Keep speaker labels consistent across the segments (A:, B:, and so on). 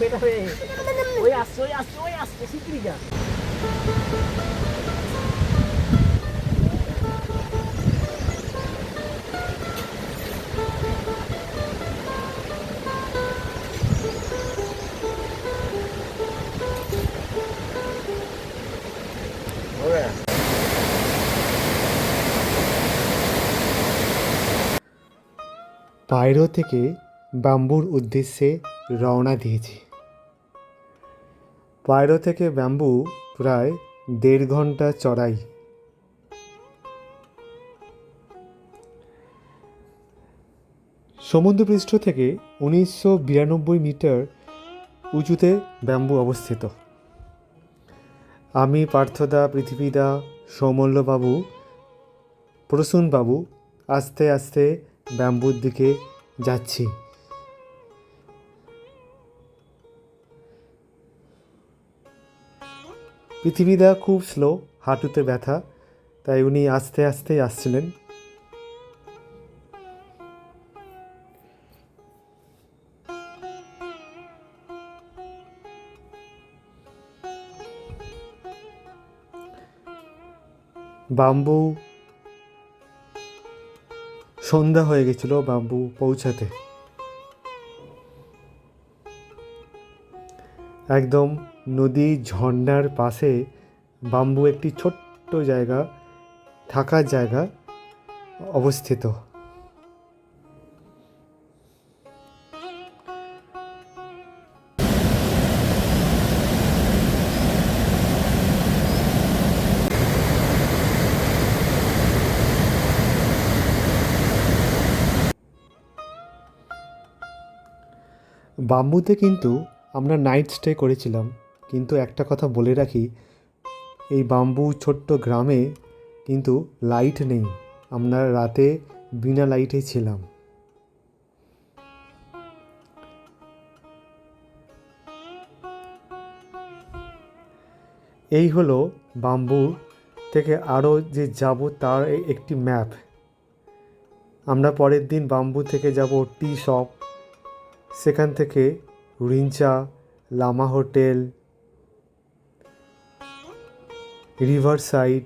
A: পেটাবে। ওই আসছে ওই আসছে ওই আসছে, শিগগিরই যা।
B: পায়রো থেকে ব্যাম্বুর উদ্দেশ্যে রওনা দিয়েছি। পায়রো থেকে ব্যাম্বু প্রায় 1.5 ঘন্টা চড়াই। সমুদ্রপৃষ্ঠ থেকে 1992 মিটার উঁচুতে ব্যাম্বু অবস্থিত। আমি, পার্থদা, পৃথিবীদা, সৌমল্যবাবু, প্রসূনবাবু আস্তে আস্তে ব্যাম্বুর দিকে যাচ্ছি। পৃথিবীদা খুব স্লো, হাঁটুতে ব্যথা, তাই উনি আস্তে আস্তেই আসছিলেন। ব্যাম্বু সন্ধ্যা হয়ে গেছিল ব্যাম্বু পৌঁছাতে। একদম নদী ঝর্ণার পাশে ব্যাম্বু একটি ছোট্ট জায়গা, থাকার জায়গা অবস্থিত। ব্যাম্বুতে কিন্তু আমরা নাইট স্টে করেছিলাম, কিন্তু একটা কথা বলে রাখি, এই ব্যাম্বু ছোট্ট গ্রামে কিন্তু লাইট নেই। আমরা রাতে বিনা লাইটে ছিলাম। এই হলো ব্যাম্বু থেকে আরও যে যাব তার একটি ম্যাপ। আমরা পরের দিন ব্যাম্বু থেকে যাব টি শপ, সেখান থেকে রিঞ্চা, লামা হোটেল, রিভার সাইড,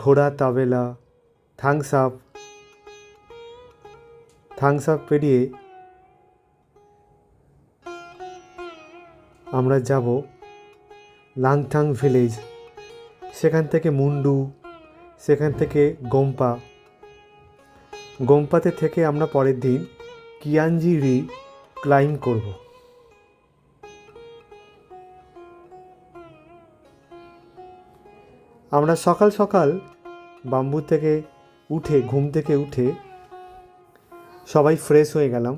B: ঘোড়া তাবেলা, থাংস আপ পেরিয়ে আমরা যাব লাংথাং ভিলেজ, সেখান থেকে মুন্ডু, সেখান থেকে গোম্পাতে থেকে আমরা পরের দিন কিয়াঞ্জিরি ক্লাইম্ব করব। আমরা সকাল সকাল ব্যাম্বু থেকে উঠে, ঘুম থেকে উঠে সবাই ফ্রেশ হয়ে গেলাম।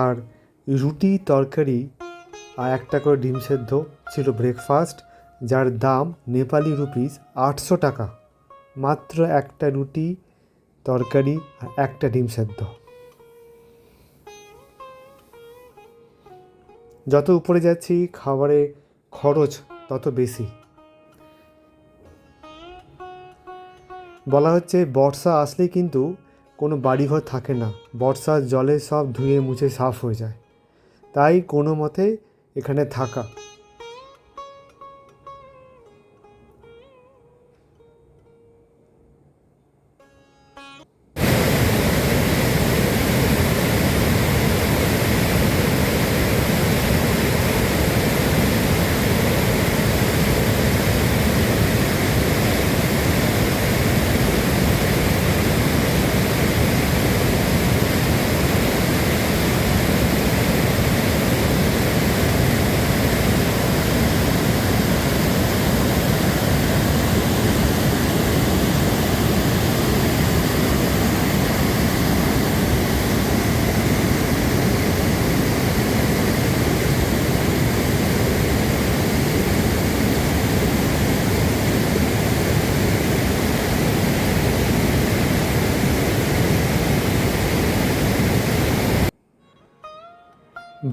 B: আর রুটি, তরকারি আর একটা করে ডিম সেদ্ধ ছিল ব্রেকফাস্ট, যার দাম নেপালি রুপিস 800 টাকা। মাত্র একটা রুটি, তরকারি আর একটা ডিম সেদ্ধ। যত উপরে যাচ্ছি খাবারে খরচ তত বেশি। বলা হচ্ছে বর্ষা আসলেই কিন্তু কোনো বাড়িঘর থাকে না, বর্ষার জলে সব ধুয়ে মুছে সাফ হয়ে যায়, তাই কোনো মতে এখানে থাকা।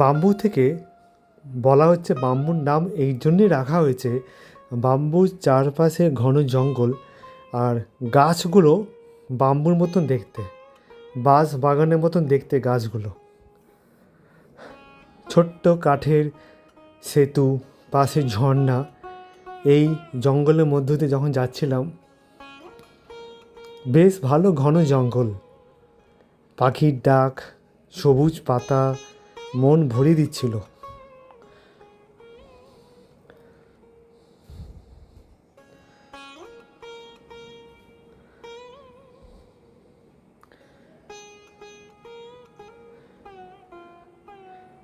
B: ব্যাম্বু থেকে বলা হচ্ছে, ব্যাম্বুর নাম এই জন্যই রাখা হয়েছে, ব্যাম্বুর চারপাশে ঘন জঙ্গল আর গাছগুলো ব্যাম্বুর মতন দেখতে। বাঁশ বাগানের মতন দেখতে গাছগুলো। ছোট্ট কাঠের সেতু, পাশে ঝর্ণা। এই জঙ্গলের মধ্য দিয়ে যখন যাচ্ছিলাম, বেশ ভালো ঘন জঙ্গল, পাখির ডাক, সবুজ পাতা মন ভরিয়ে দিচ্ছিল।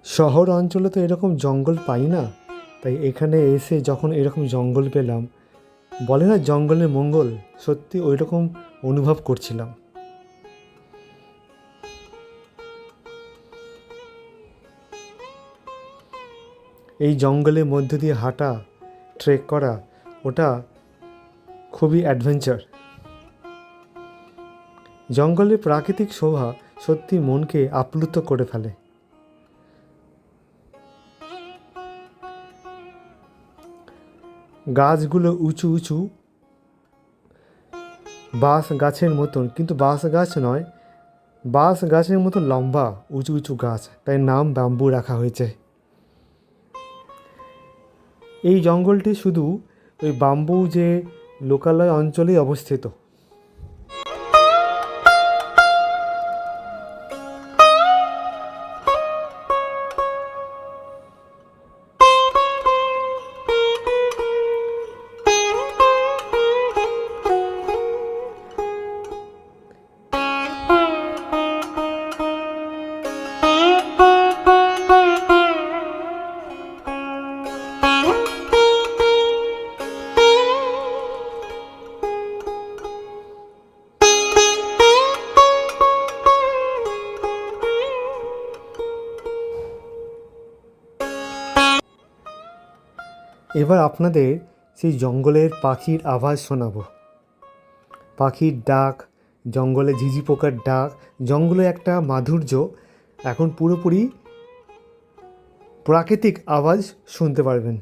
B: শহর অঞ্চলে তো এরকম জঙ্গল পাই না, তাই এখানে এসে যখন এরকম জঙ্গল পেলাম, বলে না জঙ্গলের মঙ্গল, সত্যি ওই রকম অনুভব করছিলাম। এই জঙ্গলের মধ্য দিয়ে হাঁটা, ট্রেক করা, ওটা খুবই অ্যাডভেঞ্চার। জঙ্গলের প্রাকৃতিক শোভা সত্যি মনকে আপ্লুত করে ফেলে। গাছগুলো উঁচু উঁচু, বাঁশ গাছের মতন, কিন্তু বাঁশ গাছ নয়, বাঁশ গাছের মতন লম্বা উঁচু উঁচু গাছ, তাই নাম ব্যাম্বু রাখা হয়েছে। এই জঙ্গলটি শুধু ওই ব্যাম্বু যে লোকালয় অঞ্চলেই অবস্থিত। এবার আপনাদের সেই জঙ্গলের পাখির আওয়াজ শোনাবো। পাখির ডাক, জঙ্গলে ঝিঝি পোকার ডাক, জঙ্গলে একটা মাধুর্য, এখন পুরোপুরি প্রাকৃতিক আওয়াজ শুনতে পারবেন।